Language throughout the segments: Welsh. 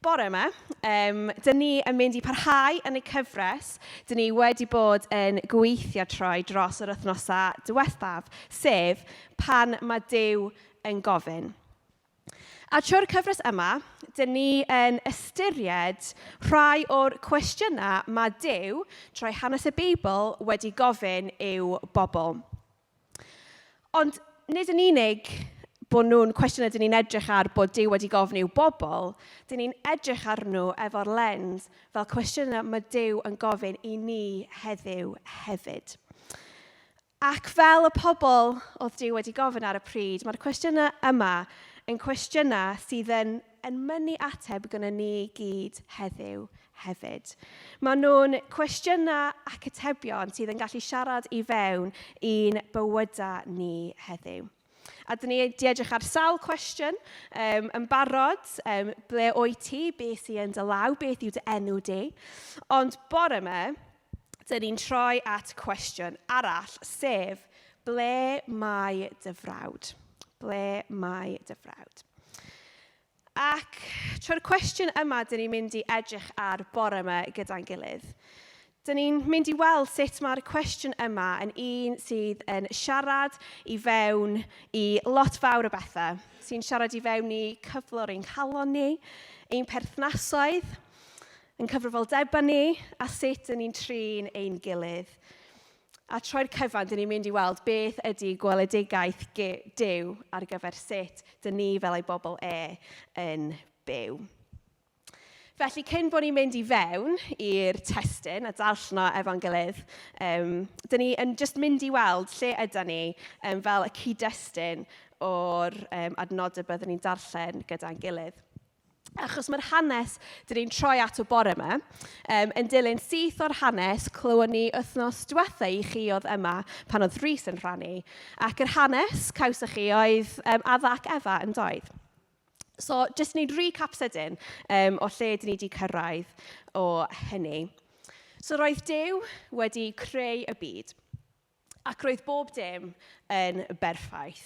Bore yma, dyn ni yn mynd i parhau yn y cyfres. Dyn ni wedi bod yn gweithio troi dros yr wythnosau diwethaf, sef pan mae Duw yn gofyn. A trwy'r cyfres yma, dyn ni yn ystyried rhai o'r cwestiynau mae Duw, trwy hanes y Beibl, wedi gofyn i'w bobl. Ond nid yn unig bod nhw'n cwestiynau dyn ni'n edrych ar bod Duw wedi gofyn i'w bobl, dyn ni'n edrych ar nhw efo'r lens fel cwestiynau mae Duw yn gofyn i ni heddiw hefyd. Ac fel y pobl oedd Duw wedi gofyn ar y pryd, mae'r cwestiynau yma yn cwestiynau sydd yn mynnu ateb gyda ni gyd heddiw hefyd. Maen nhw'n cwestiynau ac atebion sydd yn gallu siarad i fewn i'n bywydau ni heddiw. A dyn ni wedi edrych ar sawl cwestiwn yn barod, ble o'i ti, beth sy'n dy law, beth yw dy enw di. Ond bore yma, dyn ni'n troi at cwestiwn arall, sef ble mae dy frawd? Ble mae dy frawd? Ac trwy'r cwestiwn yma, dyn ni'n mynd i edrych ar bore yma gyda'n gilydd. Dyn ni'n mynd i weld sut mae'r cwestiwn yma yn un sydd yn siarad i fewn i lot fawr o bethau. Sy'n siarad i fewn i cyflwr ein calon ni, ein perthnasoedd, ein cyfrifoldebau ni, a sut dyn ni'n trin ein gilydd. A troi'r cyfan, dyn ni'n mynd i weld beth ydy gweledigaeth Duw ar gyfer sut dyn ni fel ei bobl yn byw. Felly, cyn bod ni'n mynd i fewn i'r testyn a darllen efo'n gilydd, dyn ni yn just mynd i weld lle ydyn ni fel y cyd-destun o'r adnodau byddwn ni'n darllen gyda'n gilydd. Achos mae'r hanes dyn ni'n troi at o bore yma yn dilyn syth o'r hanes clywon ni wythnos diwetha i chi oedd yma pan oedd Rhys yn rhannu. Ac yr hanes cawsach chi oedd Adda ac Efa yn doedd. So, jyst wneud recap sydyn o lle dyn ni wedi cyrraedd o hynny. So, roedd Duw wedi creu y byd, ac roedd bob dim yn berffaith.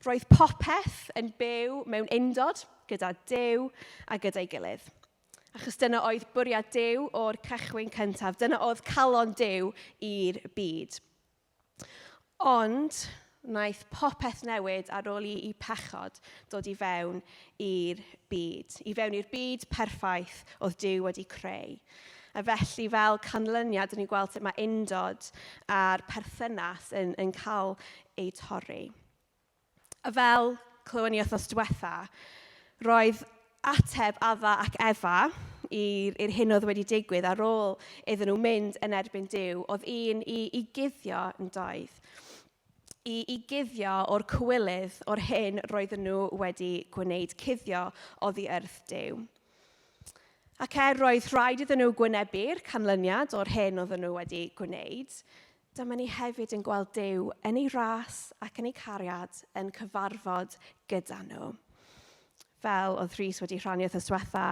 Roedd popeth yn byw mewn undod gyda Duw a gyda'i gilydd. Achos dyna oedd bwriad Duw o'r cychwyn cyntaf, dyna oedd calon Duw i'r byd. Ond wnaeth popeth newid ar ôl i pechod dod i fewn i'r byd. I fewn i'r byd perffaith oedd Duw wedi creu. A felly fel canlyniad, dyn ni'n gweld sut mae undod a'r perthynas yn cael ei torri. A fel clywon ni wythnos diwetha, roedd ateb Adda ac Efa i'r hyn oedd wedi digwydd ar ôl iddyn nhw mynd yn erbyn Duw, oedd un i guddio yn doedd. I guddio o'r cywilydd o'r hyn roedden nhw wedi gwneud, cuddio oddi wrth Duw. Ac roedd rhaid iddyn nhw gwynebu'r canlyniad o'r hyn oedden nhw wedi gwneud, dyma ni hefyd yn gweld Duw yn ei ras ac yn ei cariad yn cyfarfod gyda nhw. Fel oedd Rhys wedi rhannu wythnos diwetha,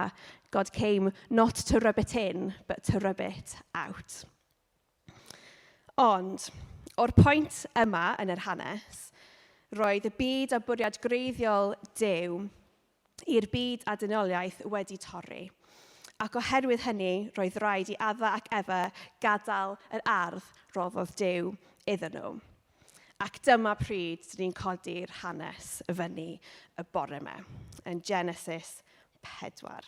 God came not to rub it in, but to rub it out. Ond o'r pwynt yma yn yr hanes, roedd y byd a bwriad greiddiol Duw i'r byd a dynoliaeth wedi torri. Ac oherwydd hynny, roedd rhaid i Adda ac Efa gadael yr ardd roddodd Duw iddyn nhw. Ac dyma pryd dyn ni'n codi'r hanes y fyny y bore yma, yn Genesis 4.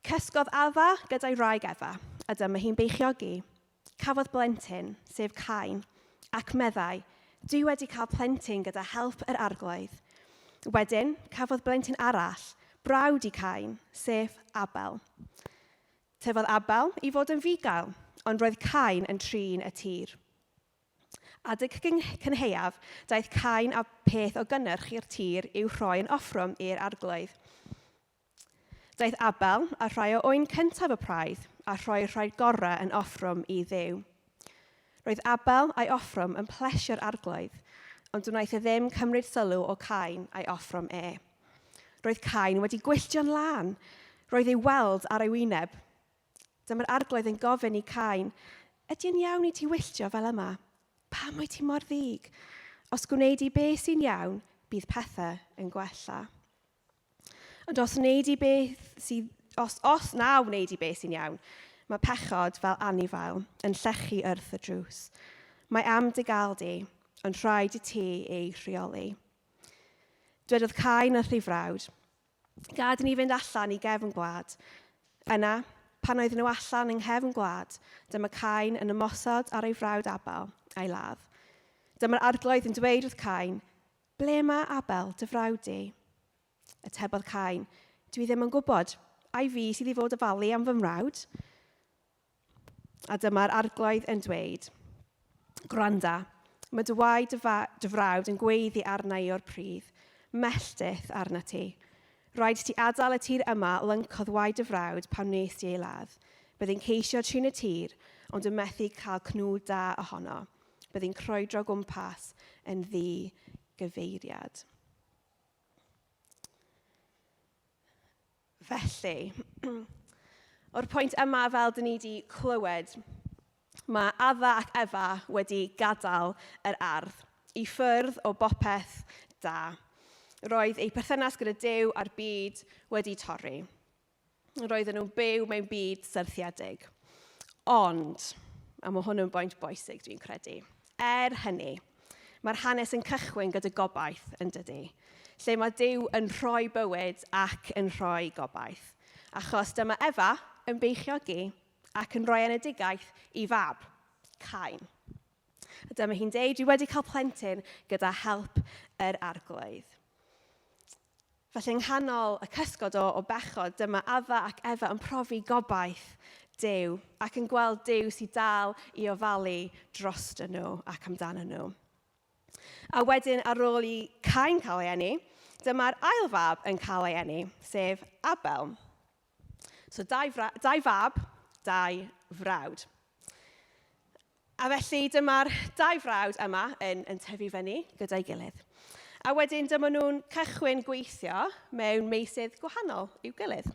Cysgodd Adda gyda'i wraig Efa, a dyma hi'n beichiogi. Cafodd blentyn, sef Cain, ac meddai, dwi wedi cael plentyn gyda help yr arglwydd. Wedyn, cafodd blentyn arall, brawd i Cain, sef Abel. Tyfodd Abel i fod yn fugail, ond roedd Cain yn trin y tir. Adeg cynheuaf, daeth Cain a peth o gynnyrch i'r tir i'w rhoi yn offrwm i'r arglwydd. Daeth Abel a rhai o oen cyntaf y praidd a rhoi'r rhai gorau yn offrwm i Dduw. Roedd Abel a'i offrwm yn plesio'r arglwydd, ond wnaeth ddim cymryd sylw o Cain a'i offrwm Roedd Cain wedi gwylltio'n lan, roedd ei weld ar ei wyneb. Dyma'r arglwydd yn gofyn i Cain, ydy'n iawn i ti wylltio fel yma? Pam wyt ti mor ddig? Os gwneud i beth sy'n iawn, bydd pethau yn gwella. Ond os na wneud i beth sy'n iawn, mae pechod fel anifail yn llechu wrth y drws. Mae am dy gael di, ond rhaid i ti ei rheoli. Dwedodd Cain wrth ei frawd, gad ni fynd allan i gefn gwlad. Yna, pan oedden nhw allan yng nghefn gwlad, dyma Cain yn ymosod ar ei frawd Abel a'i ladd. Dyma'r arglwydd yn dweud wrth Cain, ble mae Abel, dy frawd di? Atebodd Cain, dwi ddim yn gwybod, ai fi sydd i fod ofalu am fy mrawd? A dyma'r arglwydd yn dweud, gwranda, mae dy waed dy frawd yn gweiddi arna i o'r pridd, melltith arna ti. Rhaid ti adael y tir yma lyncodd waed dy frawd pan wnes ti ei ladd. Byddai'n ceisio trin y tir, ond yn methu cael cnwd da ohono. Byddai'n croedro gwmpas yn ddi-gyfeiriad. Felly, o'r pwynt yma fel dyn ni wedi clywed, mae Adda ac Efa wedi gadael yr ardd i ffwrdd o bopeth da. Roedd eu perthynas gyda Duw a'r byd wedi torri. Roedden nhw'n byw mewn byd syrthiedig. Ond, a mae hwn yn bwynt bwysig dwi'n credu, hynny, mae'r hanes yn cychwyn gyda gobaith yn dydy, lle mae Duw yn rhoi bywyd ac yn rhoi gobaith. Achos dyma Efa yn beichiogi ac yn rhoi enedigaeth i fab, Cain. A dyma hi'n deud, dwi wedi cael plentyn gyda help yr arglwydd. Felly yng nghanol y cysgod o bechod, dyma Adda ac Efa yn profi gobaith Duw ac yn gweld Duw sy'n dal i ofalu droston nhw ac amdano nhw. A wedyn ar ôl i Cain cael ei eni, dyma'r ail fab yn cael ei eni, sef Abel. So dau fab, dau frawd. A felly dyma'r dau frawd yma yn tyfu fyny gyda'i gilydd. A wedyn dyma nhw'n cychwyn gweithio mewn meysydd gwahanol i'w gilydd.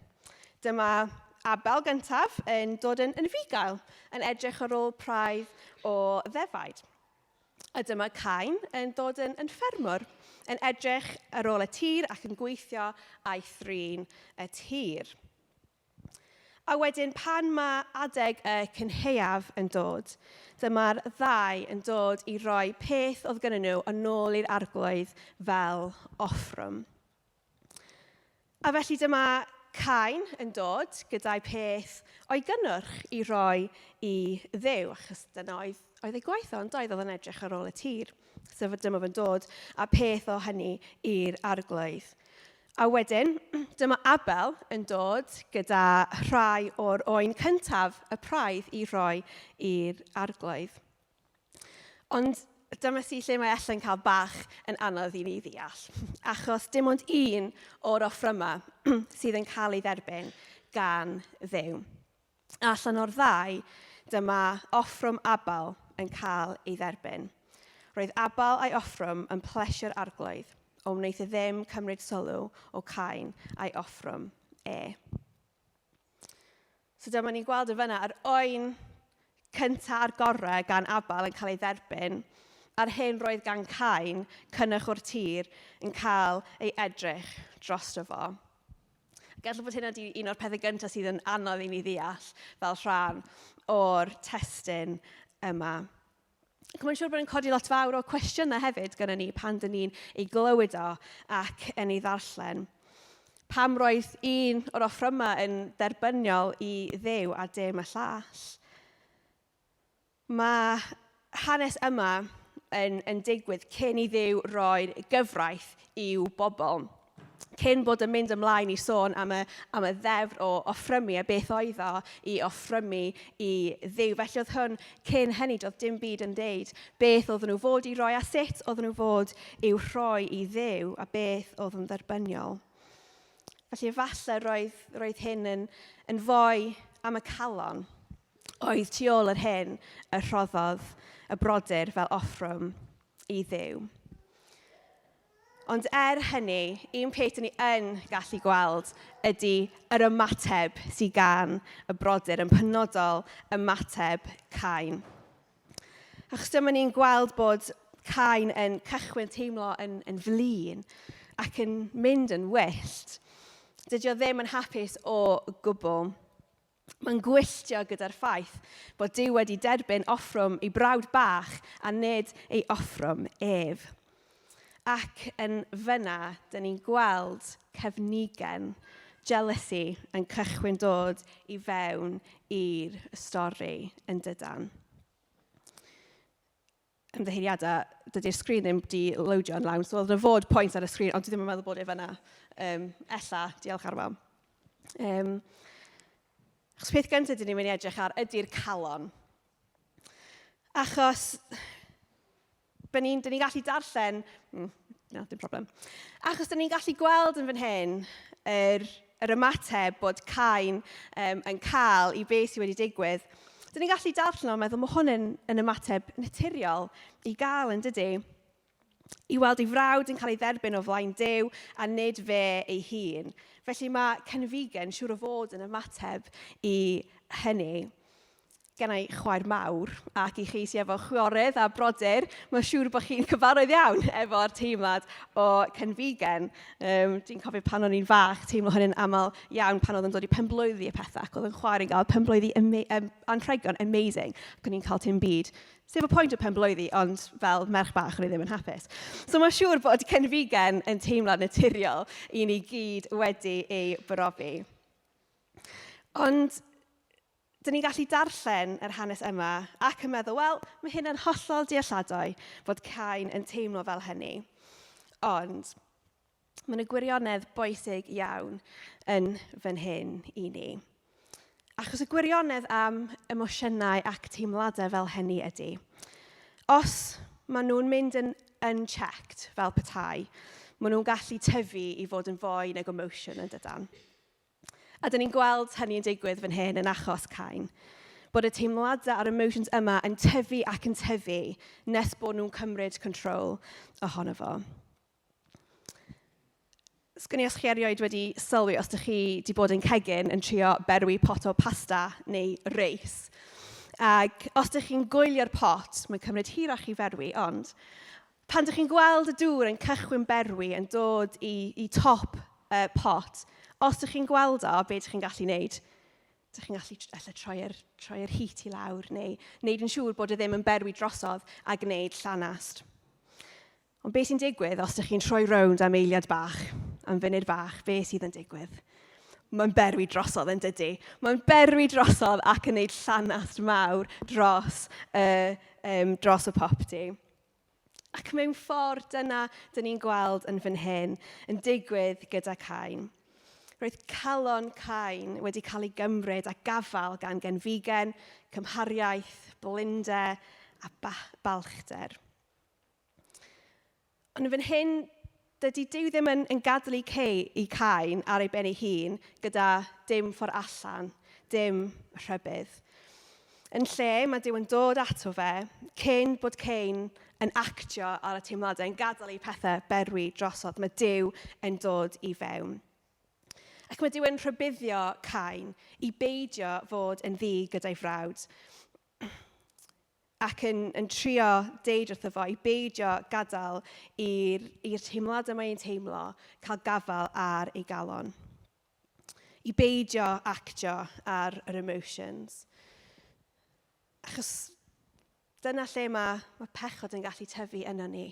Dyma Abel gyntaf yn dod yn fugail, yn edrych ar ôl praidd o ddefaid. A dyma Cain yn dod yn ffermwr, yn edrych ar ôl y tir ac yn gweithio a'i thrin y tir. A wedyn pan mae adeg y cynheuaf yn dod, dyma'r ddau yn dod i roi peth oedd gyda nhw yn ôl i'r arglwydd fel offrwm. A felly dyma Cain yn dod gyda'i peth o'i gynnwrch i roi i Dduw, achos dyna oedd ei gwaith o'n doedd oedd yn edrych ar ôl y tir. So dyma fe'n dod a peth o hynny i'r arglwydd. A wedyn, dyma Abel yn dod gyda rhai o'r oen cyntaf y praidd i roi i'r arglwydd. Ond dyma si lle mae allan cael bach yn anodd i ni ddeall, achos dim ond un o'r offrymau sydd yn cael ei dderbyn gan Dduw. Allan o'r ddau, dyma offrwm Abel yn cael ei dderbyn. Roedd Abel a'i offrwm yn plesio'r arglwydd, o wneith e ddim cymryd sylw o Cain a'i offrwm e. So dyma ni'n gweld y fyna, yr oen cyntaf a'r gorau gan Abel yn cael ei dderbyn, a'r hyn roedd gan Cain, cynnwch o'r tir, yn cael ei edrych drosto fo. Gallai bod hynna di un o'r pethau gyntaf sydd yn anodd i ni ddeall fel rhan o'r testyn yma. Mae'n siŵr bod yn codi lot fawr o cwestiynau hefyd gyda ni pan dyn ni'n ei glywed o ac yn ei ddarllen. Pam roedd un o'r offrymau yn derbyniol i Dduw a dim y llall? Mae hanes yma yn digwydd cyn i Dduw roi'r gyfraith i'w bobl. Cyn bod yn mynd ymlaen i sôn am y ddefr o offrymu a beth oedd o i offrymu i Dduw. Felly oedd hwn cyn hynny, doedd dim byd yn deud beth oedden nhw fod i roi a sut oedden nhw fod i'w rhoi i Dduw a beth oedd yn dderbyniol. Felly efallai roedd hyn yn fwy am y calon oedd tu ôl yr hyn y rhoddodd y brodyr fel offrwm i Dduw. Ond hynny, un peth ni yn gallu gweld ydy yr ymateb sydd gan y brodyr, yn penodol ymateb Cain. Achos dyma ni'n gweld bod Cain yn cychwyn teimlo yn flin ac yn mynd yn wyllt. Dydy o ddim yn hapus o gwbl. Mae'n gwylltio gyda'r ffaith bod Duw wedi derbyn offrwm ei brawd bach a nid ei offrwm ef. Ac yn fyna, dyn ni'n gweld cefnigen, jealousy yn cychwyn dod i fewn i'r stori yn dydan. Ymddiheiriadau, dydy'r sgrin ddim wedi loadio yn lawn, so oedd yna fod pwynt ar y sgrin, ond dwi ddim yn meddwl bod e fyna. Ella, diolch ar wam. Achos peth gyntaf dyn ni'n mynd i edrych ar ydy'r calon. Achos dyn ni'n gallu darllen, dim problem. Achos dyn ni'n gallu gweld yn fan hyn yr ymateb bod Cain yn cael i beth sydd wedi digwydd. Dyn ni'n gallu darllen o'n meddwl, mae hwn yn ymateb naturiol i gael yn dydy. I weld ei frawd yn cael ei dderbyn o flaen Duw a nid fe ei hun. Felly mae cynfigen siŵr o fod yn ymateb i hynny. Gennau chwaer mawr ac i chi sydd efo chwiorydd a brodyr, mae'n siŵr bod chi'n cyfarwydd iawn efo'r teimlad o cynfigen. Dwi'n cofio pan o'n i'n fach, teimlo hynny'n aml iawn pan oedd yn dod i penblwyddi y pethau, ac oedd yn chwaer yn cael penblwyddi anrhegion amazing, ac o'n i'n cael tym byd. Sef y pwynt o penblwyddi, ond fel merch bach o'n i ddim yn hapus. So mae'n siŵr bod cynfigen yn teimlad naturiol i ni gyd wedi ei brofi. Ond dyn ni'n gallu darllen yr hanes yma ac yn meddwl, wel, mae hyn yn hollol dealladwy fod Cain yn teimlo fel hynny. Ond mae'n y gwirionedd bwysig iawn yn fan hyn i ni. Achos y gwirionedd am emosiynau ac teimladau fel hynny ydy. Os maen nhw'n mynd yn unchecked fel petai, maen nhw'n gallu tyfu i fod yn fwy nag emotion yn dydan. A dyn ni'n gweld hynny yn digwydd fan hyn yn achos Cain. Bod y teimladau a'r emotions yma yn tyfu ac yn tyfu nes bod nhw'n cymryd control ohono fo. Sgwn i os chi erioed wedi sylwi os ydych chi wedi bod yn cegin yn trio berwi pot o pasta neu reis. Ac os ydych chi'n gwylio'r pot, mae'n cymryd hirach i ferwi, ond pan ydych chi'n gweld y dŵr yn cychwyn berwi yn dod i top pot, os ydych chi'n gweld o, beth ydych chi'n gallu wneud? Ydych chi'n gallu troi'r heat i lawr, neu wneud yn siŵr bod e ddim yn berwi drosodd a gwneud llanast. Ond beth sy'n digwydd os ydych chi'n troi rownd am eiliad bach, am funud bach, beth sydd yn digwydd? Mae'n berwi drosodd yn dydy. Mae'n berwi drosodd ac yn gwneud llanast mawr dros y popty. Ac mewn ffordd dyna dyn ni'n gweld yn fan hyn yn digwydd gyda Cain. Roedd calon Cain wedi cael ei gymryd a gafal gan genfigen, cymhariaeth, blinder a balchder. Ond fan hyn, dydy Duw ddim yn gadael i Cain ar ei ben ei hun gyda dim ffordd allan, dim rhybydd. Yn lle, mae Duw yn dod ato fe, cyn bod Cain yn actio ar y teimladau, yn gadael ei pethau berwi drosodd. Mae Duw yn dod i fewn. Ac mae Duw yn rhybuddio Cain i beidio fod yn ddi gyda'i frawd. Ac yn trio deud wrtho fo i beidio gadael i'r teimladau mae'n teimlo cael gafal ar ei galon. I beidio actio ar yr emotions. Achos dyna lle mae pechod yn gallu tyfu yna ni,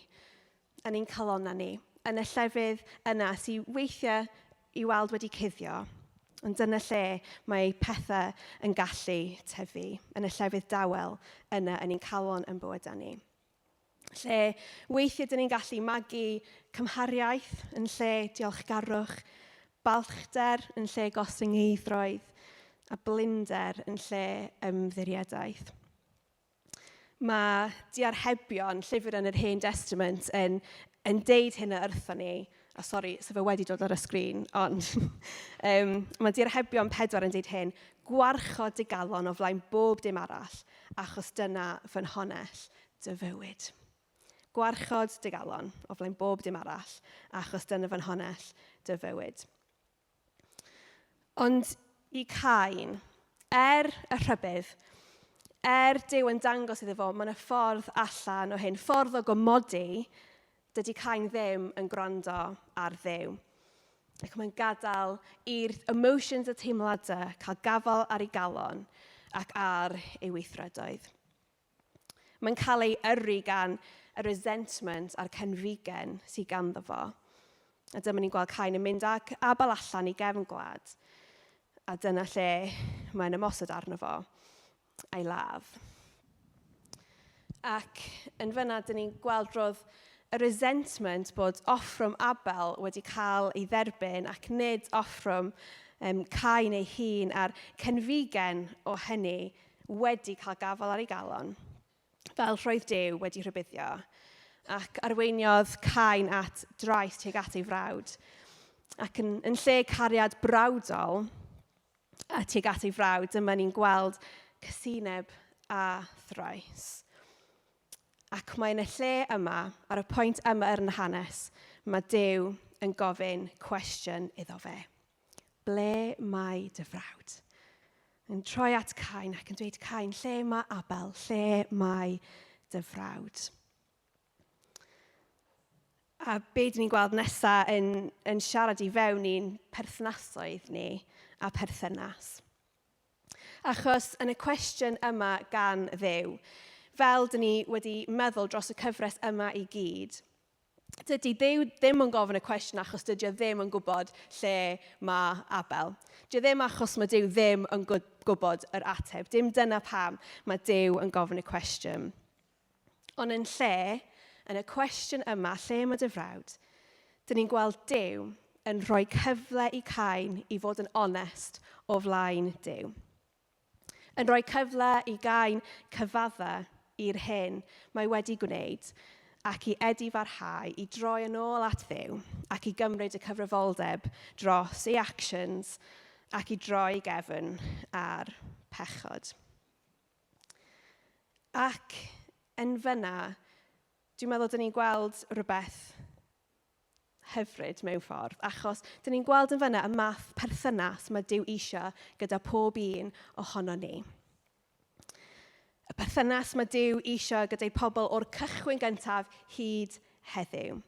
yn ein calonna ni, yn y llefydd yna sy'n weithiau i weld wedi cuddio, ond dyna lle mae pethau yn gallu tyfu, yn y llefydd dawel yna yn ein calon yn bywydau ni. Lle weithiau dyn ni'n gallu magu cymhariaeth yn lle diolchgarwch, balchder yn lle gostyngeidroedd, a blinder yn lle ymddiriadaeth. Mae diarhebion, llyfr yn yr Hen Testament, yn deud hynna wrthon ni. A sori, sef wedi dod ar y sgrin, ond mae diarhebion 4 yn deud hyn, gwarchod dy galon o flaen bob dim arall, achos dyna fy nhanes dy fywyd. Gwarchod dy galon o flaen bob dim arall, achos dyna fy nhanes dy fywyd. Ond i Cain, y rhybydd, Duw yn dangos iddo fo, mae yna ffordd allan o hyn, ffordd o gomodi, dydy Cain ddim yn gwrando ar Dduw. Ac mae'n gadael i'r emotions a teimladau cael gafal ar ei galon ac ar ei weithredoedd. Mae'n cael ei yrru gan y resentment a'r cenfigen sydd ganddo fo. A dyma ni'n gweld Cain yn mynd ag abal allan i gefn gwlad. A dyna lle mae'n ymosod arno fo a'i ladd. Ac yn fyna, dyn ni'n gweld roedd y resentment bod offrwm Abel wedi cael ei dderbyn ac nid offrwm Cain ei hun a'r cenfigen o hynny wedi cael gafal ar ei galon. Fel roedd Duw wedi rhybuddio. Ac arweiniodd Cain at drais tuag at ei frawd. Ac yn lle cariad brawdol a tuag at ei frawd, dyma ni'n gweld cysineb a thrais. Ac mae'n y lle yma, ar y pwynt yma yn y hanes, mae Duw yn gofyn cwestiwn iddo fe. Ble mae dy frawd? Yn troi at Cain ac yn dweud, Cain, lle mae Abel? Lle mae dy frawd? A be dyn ni'n gweld nesaf yn siarad i fewn i'n perthnasoedd ni a perthynas. Achos yn y cwestiwn yma gan Dduw, fel dyn ni wedi meddwl dros y cyfres yma i gyd, dydy Dduw ddim yn gofyn y cwestiwn achos dydy o ddim yn gwybod lle mae Abel. Dydy ddim achos mae Duw ddim yn gwybod yr ateb. Dim dyna pam mae Duw yn gofyn y cwestiwn. Ond yn lle, yn y cwestiwn yma, lle mae dy frawd, dyn ni'n gweld Duw yn rhoi cyfle i Cain i fod yn onest o flaen Duw. Yn rhoi cyfle i Cain cyfadda i'r hyn mae wedi gwneud ac i edifarhau, i droi yn ôl at Dduw ac i gymryd y cyfrifoldeb dros ei actions ac i droi gefn ar pechod. Ac yn fyna, dwi'n meddwl dyn ni'n gweld rhywbeth hyfryd mewn ffordd, achos dyn ni'n gweld yn fyna y math perthynas mae Duw eisiau gyda pob un ohono ni. Y perthynas mae Duw eisiau gyda'i pobl o'r cychwyn gyntaf hyd heddiw.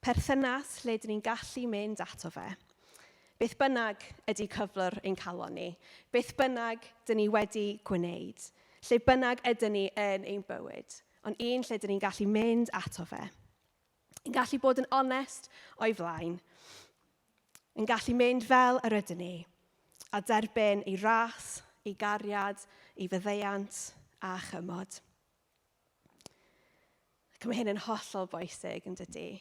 Perthynas lle dyn ni'n gallu mynd ato fe. Beth bynnag ydy cyflwr ein calon ni. Beth bynnag dyn ni wedi gwneud. Lle bynnag ydyn ni yn ein bywyd. Ond un lle dyn ni'n gallu mynd ato fe. Yn gallu bod yn onest o'i flaen. Yn gallu mynd fel yr ydyn ni. A derbyn ei ras, ei gariad, ei fyddeiant a chymod. Ac mae hyn yn hollol bwysig yn dydy.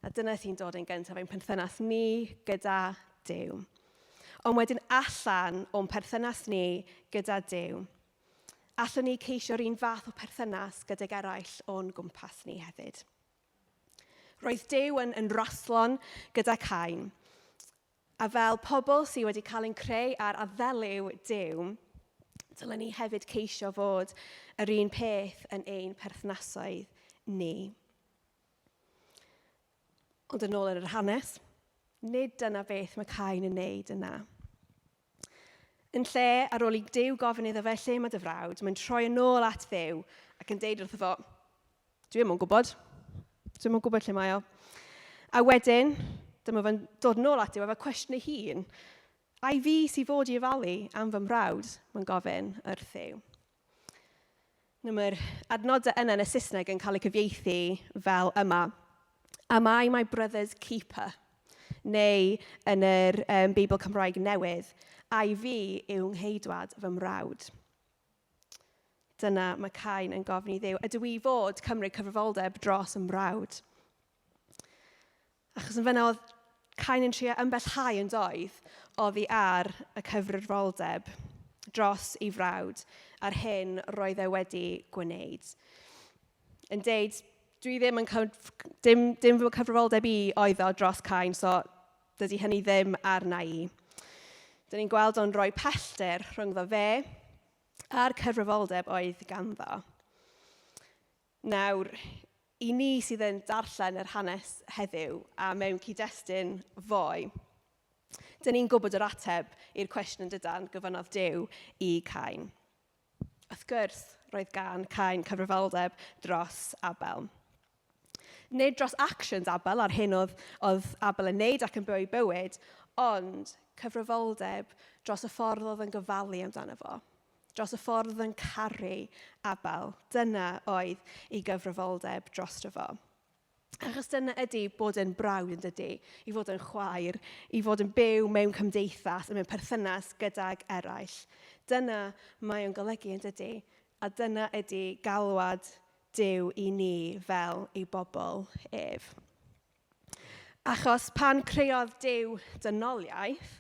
A dyna sy'n dod yn gyntaf ein perthynas ni gyda Duw. Ond wedyn allan o'n perthynas ni gyda Duw, allwn ni ceisio'r un fath o perthynas gydag eraill o'n gwmpas ni hefyd. Roedd Duw yn roslon gyda Cain, a fel pobl sydd wedi cael ein creu ar addeliw Duw, dylen ni hefyd ceisio fod yr un peth yn ein perthnasoedd ni. Ond yn ôl yn yr hanes, nid dyna beth mae Cain yn neud yna. Yn lle, ar ôl i Duw gofyn iddo fe lle mae dy frawd, mae'n troi yn ôl at Dduw ac yn deud wrtho fo, dwi ddim yn gwybod lle mae o. A wedyn, dyma fe'n dod yn ôl at Duw efo cwestiwn ei hun. A i fi sydd fod i ofalu am fy mrawd, mae'n gofyn wrth Dduw. Mae'r adnodau yna yn y Saesneg yn cael eu cyfieithu fel yma. Am I my brother's keeper? Neu yn yr Beibl Cymraeg Newydd, ai fi yw ngheidwad fy mrawd. Dyna mae Cain yn gofyn i Dduw, ydw i fod cymryd cyfrifoldeb dros y mrawd? Achos yn fyna oedd Cain yn trio ymbellhau yn doedd oddi ar y cyfrifoldeb dros ei frawd a'r hyn roedd e wedi gwneud. Yn deud, dwi ddim yn dim fy cyfrifoldeb i oedd o dros Cain, so dydy hynny ddim arna i. Dyn ni'n gweld o'n rhoi pellter rhwngddo fe a'r cyfrifoldeb oedd ganddo. Nawr, i ni sydd yn darllen yr hanes heddiw a mewn cyd-destun fwy, dyn ni'n gwybod yr ateb i'r cwestiwn dydan gofynodd Duw i Cain. Wrth gwrs, roedd gan Cain cyfrifoldeb dros Abel. Nid dros actions Abel ar hyn oedd Abel yn neud ac yn byw ei bywyd, ond cyfrifoldeb dros y ffordd oedd yn gofalu amdano fo. Dros y ffordd oedd yn caru Abel. Dyna oedd ei gyfrifoldeb drosto fo. Achos dyna ydy bod yn brawd yn dydy, i fod yn chwaer, i fod yn byw mewn cymdeithas, yn mewn perthynas gydag eraill. Dyna mae o'n golygu yn dydy, a dyna ydy galwad Duw i ni fel ei bobl ef. Achos pan creodd Duw dynoliaeth,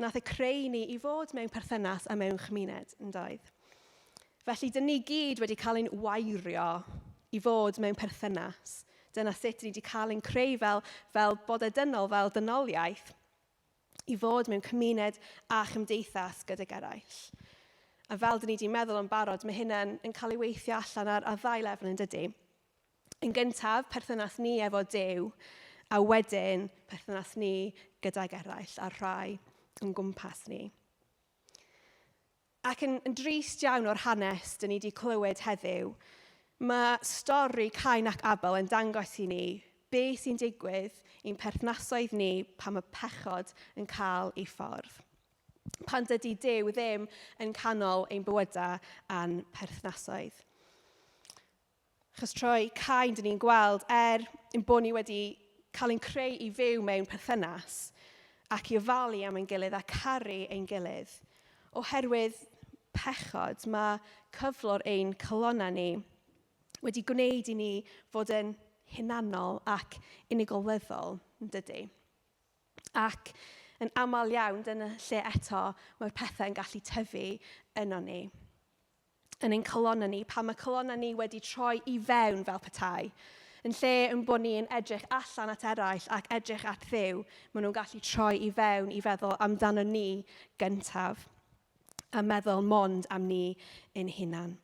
nath y creu ni i fod mewn perthynas a mewn chymuned yn doedd. Felly, dyn ni gyd wedi cael ein wairio i fod mewn perthynas. Dyna sut ni wedi cael ein creu fel bodedynol, fel dynoliaeth, i fod mewn cymuned a chymdeithas gydag eraill. A fel dyn ni wedi meddwl yn barod, mae hynny'n yn cael ei weithio allan ar ddau lefel yn dydy. Yn gyntaf, perthynas ni efo Duw, a wedyn perthynas ni gydag eraill a rhai yn gwmpas ni. Ac yn drist iawn o'r hanes dyn ni wedi clywed heddiw, mae stori Cain ac Abel yn dangos i ni beth sy'n digwydd i'n perthnasoedd ni pan mae pechod yn cael ei ffordd. Pan dydy Duw ddim yn canol ein bywydau a'n perthnasoedd. Achos trwy Cain, dyn ni'n gweld, ein bod ni wedi cael ein creu i fyw mewn perthynas ac i ofalu am ein gilydd a caru ein gilydd. Oherwydd pechod, mae cyflwr ein colonna ni wedi gwneud i ni fod yn hunanol ac unigolyddol yn dydy. Ac yn aml iawn, dyna lle eto mae'r pethau'n gallu tyfu yno ni. Yn ein colonna ni, pan mae colonna ni wedi troi i fewn fel petai, yn lle yn bod ni'n edrych allan at eraill ac edrych at Dduw, maen nhw'n gallu troi i fewn i feddwl amdano ni gyntaf, a meddwl mond am ni ein hunan.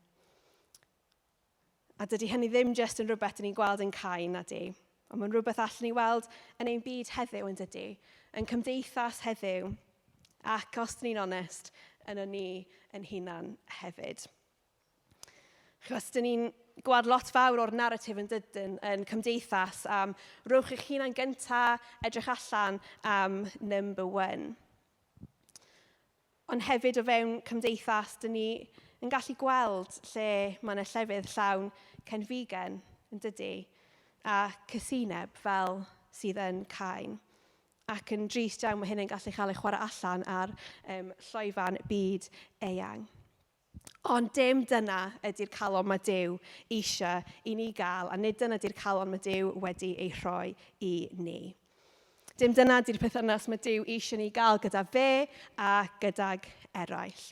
A dydy hynny ddim jyst yn rhywbeth ni'n gweld yn Cain na di, ond mae'n rhywbeth allan ni weld yn ein byd heddiw yn dydy, yn cymdeithas heddiw, ac os dyn ni'n onest, yno ni yn hunan hefyd. Achos dyn ni'n gweld lot fawr o'r narratif yn dydyn yn cymdeithas am rhowch eich hunan gynta, edrych allan am number one. Ond hefyd o fewn cymdeithas, dyn ni yn gallu gweld lle mae yna llefydd llawn cenfigen yn dydy, a cysineb fel sydd yn Cain. Ac yn drist iawn mae hynny'n gallu cael ei chwarae allan ar llwyfan byd eang. Ond dim dyna ydy'r calon mae Duw eisiau i ni gael, a nid dyna ydy'r calon mae Duw wedi ei rhoi i ni. Dim dyna ydy'r perthynas mae Duw eisiau ni gael gyda fe a gydag eraill.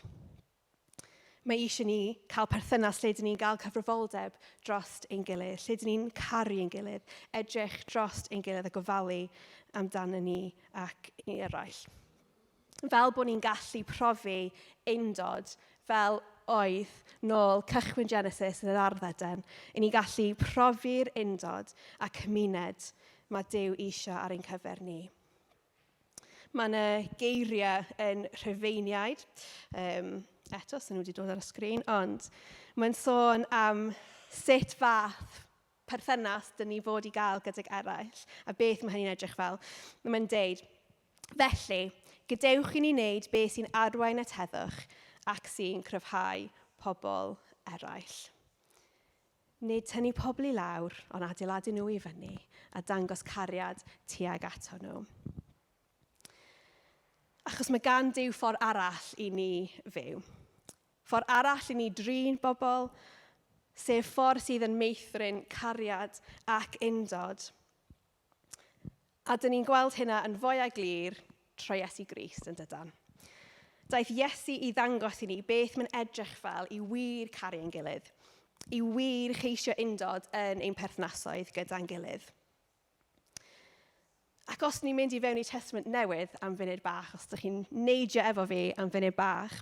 Mae eisiau ni cael perthynas lle dyn ni'n cael cyfrifoldeb dros ein gilydd, lle dyn ni'n caru ein gilydd, edrych dros ein gilydd a gofalu amdano ni ac i eraill. Fel bod ni'n gallu profi undod fel oedd nôl cychwyn Genesis yn yr arddeden, i ni gallu profi'r undod a cymuned mae Duw eisiau ar ein cyfer ni. Mae yna geiriau yn Rhufeiniaid, eto, sy'n nhw wedi dod ar y sgrin, ond mae'n sôn am sut fath perthynas dyn ni fod i gael gydag eraill, a beth mae hynny'n edrych fel. Mae'n deud, felly, gadewch i ni wneud beth sy'n arwain at heddwch ac sy'n cryfhau pobl eraill. Nid tynnu pobl i lawr, ond adeiladu nhw i fyny a dangos cariad tuag ato nhw. Achos mae gan Duw ffordd arall i ni fyw. Ffordd arall i ni drin bobl, sef ffordd sydd yn meithrin cariad ac undod. A dyn ni'n gweld hynna yn fwy a glir trwy Iesu Grist yn dydan. Daeth Iesu i ddangos i ni beth mae'n edrych fel i wir caru ein gilydd, i wir cheisio undod yn ein perthnasoedd gyda'n gilydd. Ac os ni'n mynd i fewn i Testament Newydd am funud bach, os ydych chi'n neidio efo fi am funud bach,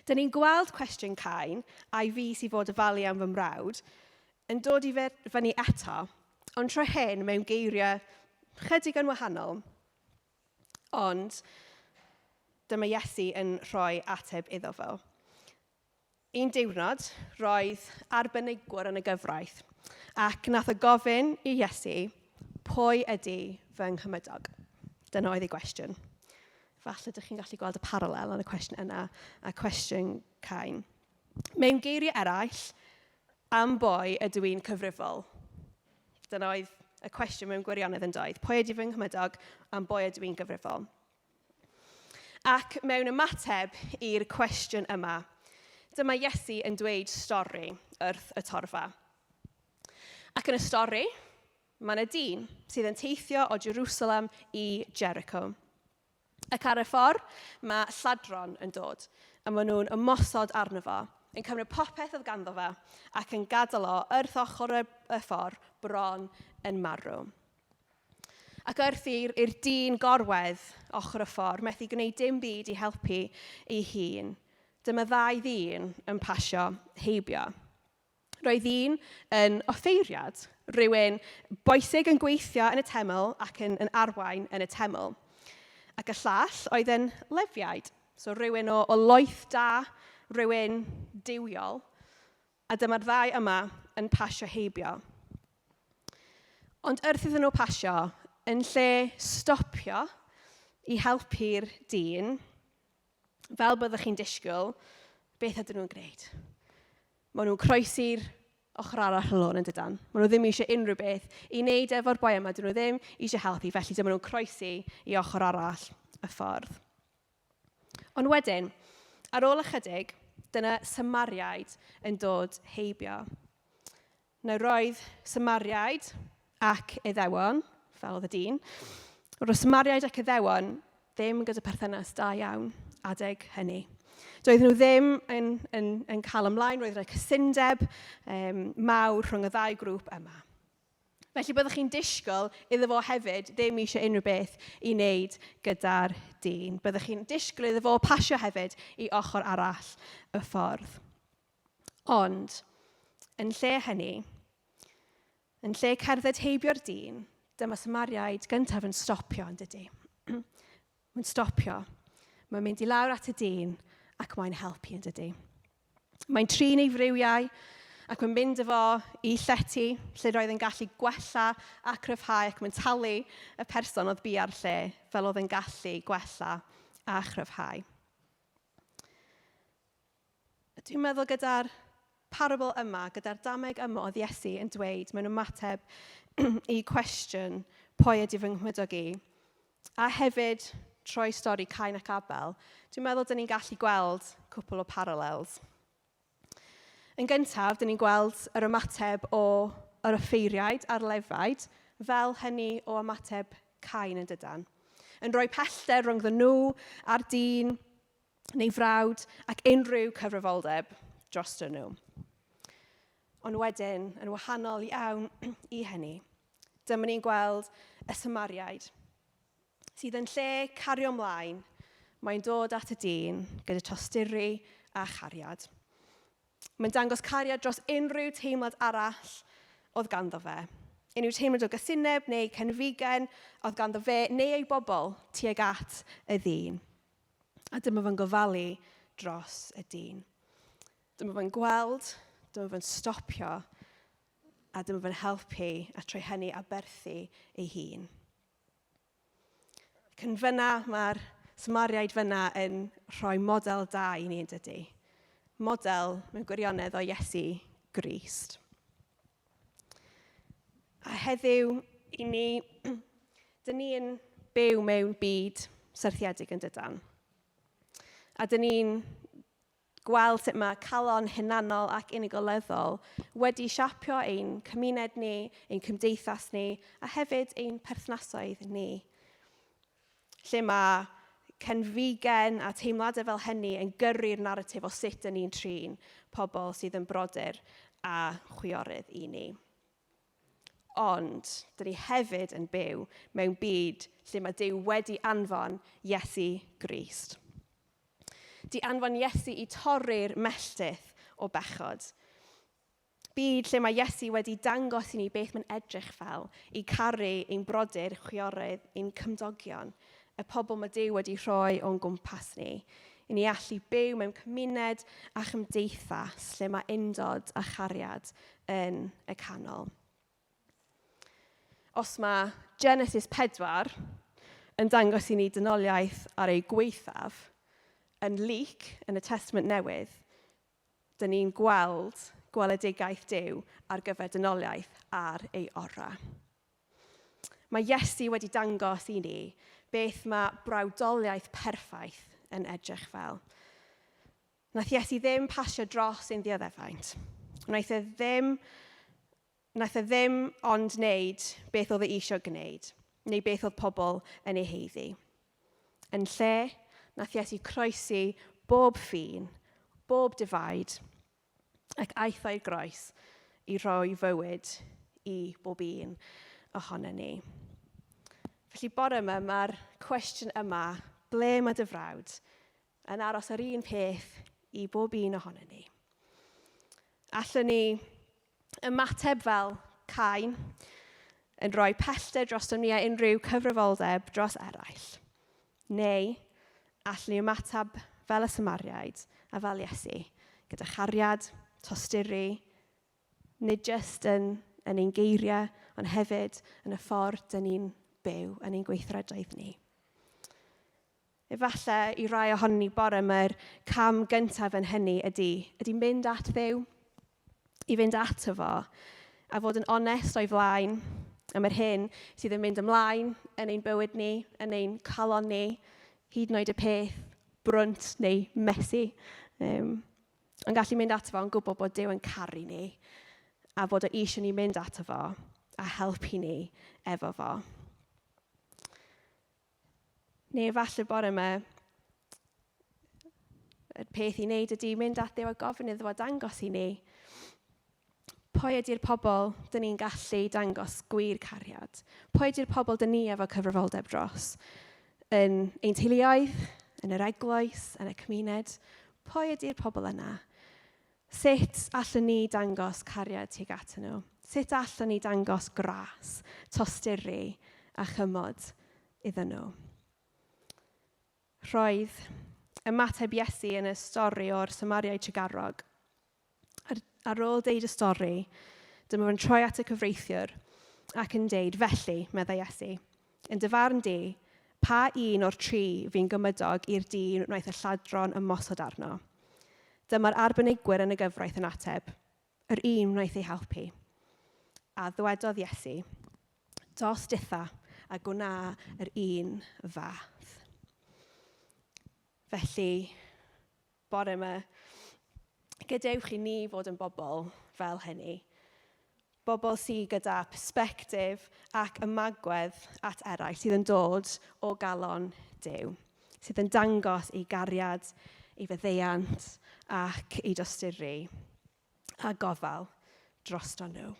dyn ni'n gweld cwestiwn Cain, a'i fi sy'n fod ofalu am fy mrawd, yn dod i fyny eto, ond tro hyn mewn geiriau chydig yn wahanol. Ond dyma Iesu yn rhoi ateb iddo fo. Un diwrnod, roedd arbenigwr yn y gyfraith, ac nath o gofyn i Iesu, pwy ydy fy nghymydog? Dyna oedd ei gwestiwn. Falle ydych chi'n gallu gweld y paralel yn y cwestiwn yna a cwestiwn Cain. Mewn geiriau eraill, am bwy ydw i'n cyfrifol? Dyna oedd y cwestiwn mewn gwirionedd yn doedd. Pwy ydy fy nghymydog, am bwy ydw i'n gyfrifol? Ac mewn ymateb i'r cwestiwn yma, dyma Iesu yn dweud stori wrth y torfa. Ac yn y stori, mae yna dyn sydd yn teithio o Jerusalem i Jericho. Ac ar y ffordd, mae lladron yn dod, a maen nhw'n ymosod arno fo, yn cymryd popeth oedd ganddo fe, ac yn gadael o wrth ochr y ffordd bron yn marw. Ac wrth i'r dyn gorwedd ochr y ffordd, methu gwneud dim byd i helpu ei hun, dyma ddau ddyn yn pasio heibio. Roedd un yn offeiriad, rhywun boesig yn gweithio yn y teml ac yn arwain yn y teml. Ac y llall oedd yn lefiaid, so rhywun o loeth da, rhywun diwiol, a dyma'r ddau yma yn pasio heibio. Ond wrth iddyn nhw pasio, yn lle stopio i helpu'r dyn, fel byddwch chi'n disgwyl, beth ydyn nhw'n gwneud? Maen nhw'n croesi'r ochr arall y lôn yn dydyn. Maen nhw ddim eisiau unrhyw beth i wneud efo'r boi yma. Dyn nhw ddim eisiau helpu, felly dyma nhw'n croesi i ochr arall y ffordd. Ond wedyn, ar ôl ychydig, dyna Samariaid yn dod heibio. Nawr roedd Samariaid ac Iddewon, fel oedd y dyn, roedd Samariaid ac Iddewon ddim gyda perthynas da iawn adeg hynny. Doedd nhw ddim yn cael ymlaen, roedd yna cysundeb mawr rhwng y ddau grŵp yma. Felly byddwch chi'n disgwyl iddo fo hefyd ddim eisiau unrhyw beth i wneud gyda'r dyn. Byddwch chi'n disgwyl iddo fo pasio hefyd i ochr arall y ffordd. Ond, yn lle hynny, yn lle cerdded heibio'r dyn, dyma Samariaid gyntaf yn stopio yn dydy. Mae'n stopio. Mae'n mynd i lawr at y dyn ac mae'n helpu yn dydy. Mae'n trin ei friwiau ac mae'n mynd efo i llety lle roedd yn gallu gwella a cryfhau ac mae'n talu y person oedd bu ar lle fel oedd yn gallu gwella a chryfhau. Dwi'n meddwl gyda'r parabl yma, gyda'r dameg yma oedd Iesu yn dweud mewn ymateb i cwestiwn pwy ydy fy nghymydog i, a hefyd troi stori Cain ac Abel, dwi'n meddwl dyn ni'n gallu gweld cwpl o parallels. Yn gyntaf, dyn ni'n gweld yr ymateb o'r offeiriaid a'r lefaid, fel hynny o ymateb Cain yn dydyn. Yn rhoi pellter rhwngddo nhw a'r dyn neu frawd ac unrhyw cyfrifoldeb drostyn nhw. Ond wedyn, yn wahanol iawn i hynny, dyma ni'n gweld y Samariaid, sydd yn lle cario ymlaen, mae'n dod at y dyn gyda tosturi a chariad. Mae'n dangos cariad dros unrhyw teimlad arall oedd ganddo fe. Unrhyw teimlad o gysuneb neu cynfigen oedd ganddo fe neu ei bobl tuag at y ddyn. A dyma fe'n gofalu dros y dyn. Dyma fe'n gweld, dyma fe'n stopio, a dyma fe'n helpu a trwy hynny aberthu ei hun. Cyn fyna, mae'r Samariaid fyna yn rhoi model da i ni yn dydy. Model mewn gwirionedd o Iesu Grist. A heddiw, dyn ni'n byw mewn byd syrthiedig yn dydyn. A dyn ni'n gweld sut mae calon hunanol ac unigoleddol wedi siapio ein cymuned ni, ein cymdeithas ni, a hefyd ein perthnasoedd ni. Lle mae cynfigen a teimladau fel hynny yn gyrru'r naratif o sut yn ni'n trin pobl sydd yn brodyr a chwiorydd i ni. Ond, dyn ni hefyd yn byw mewn byd lle mae Duw wedi anfon Iesu Grist. Di anfon Iesu i torri'r melltith o bechod. Byd lle mae Iesu wedi dangos i ni beth mae'n edrych fel i caru ein brodyr, chwiorydd, ein cymdogion, y pobl mae Duw wedi rhoi o'n gwmpas ni, i ni allu byw mewn cymuned a chymdeithas lle mae undod a chariad yn y canol. Os mae Genesis 4 yn dangos i ni dynoliaeth ar ei gwaethaf, yn Luc, yn y Testament Newydd, dyn ni'n gweld gweledigaeth Duw ar gyfer dynoliaeth ar ei ora. Mae Iesu wedi dangos i ni beth mae brawdoliaeth perffaith yn edrych fel. Nath Iesu ddim pasio dros ein dioddefaint. Nath e ddim ond wneud beth oedd e eisiau gwneud, neu beth oedd pobl yn ei heiddi. Yn lle, nath Iesu croesi bob ffin, bob difaid, ac aeth o'i groes i roi fywyd i bob un ohono ni. Felly bore yma, mae'r cwestiwn yma, ble mae dy frawd, yn aros ar un peth i bob un ohono ni. Allwn ni ymateb fel Cain, yn rhoi pellter dros ni a unrhyw cyfrifoldeb dros eraill. Neu, allwn ni ymateb fel y Samariaid a fel Iesu, gyda chariad, tosturi, nid jyst yn ein geiriau, ond hefyd yn y ffordd dyn ni'n byw yn ein gweithredoedd ni. Efallai i rai ohonyn ni bore yma'r cam gyntaf yn hynny ydy mynd at Dduw, i fynd ato fo, a fod yn onest o'i flaen am yr hyn sydd yn mynd ymlaen yn ein bywyd ni, yn ein calon ni, hyd yn oed y peth brwnt neu mesu. Ond gallu mynd ato fo yn gwybod bod Duw yn caru ni, a bod o eisiau ni mynd ato fo a helpu ni efo fo. Neu efallai bore yma, y peth i wneud ydy mynd at Dduw a gofyn iddo fo dangos i ni pwy ydy'r pobl dyn ni'n gallu dangos gwir cariad. Pwy ydy'r pobl dyn ni efo cyfrifoldeb dros yn ein teuluoedd, yn yr eglwys, yn y cymuned. Pwy ydy'r pobl yna? Sut allwn ni dangos cariad tuag atyn nhw? Sut allwn ni dangos gras, tosturi a chymod iddyn nhw? Roedd ymateb Iesu yn y stori o'r Samariaid Tregarog. Ar ôl deud y stori, dyma fe'n troi at y cyfreithiwr ac yn deud, felly, meddai Iesu, yn dy farn di, pa un o'r tri fi'n gymydog i'r dyn wnaeth y lladron ymosod arno? Dyma'r arbenigwyr yn y gyfraith yn ateb, yr un wnaeth ei helpu. A ddwedodd Iesu, dos ditha a gwna yr un fath. Felly, bore yma, gadewch i ni fod yn bobl fel hynny. Bobl sydd gyda persbectif ac ymagwedd at eraill sydd yn dod o galon Duw. Sydd yn dangos ei gariad, ei faddeuant ac ei dosturi a gofal drosto nhw.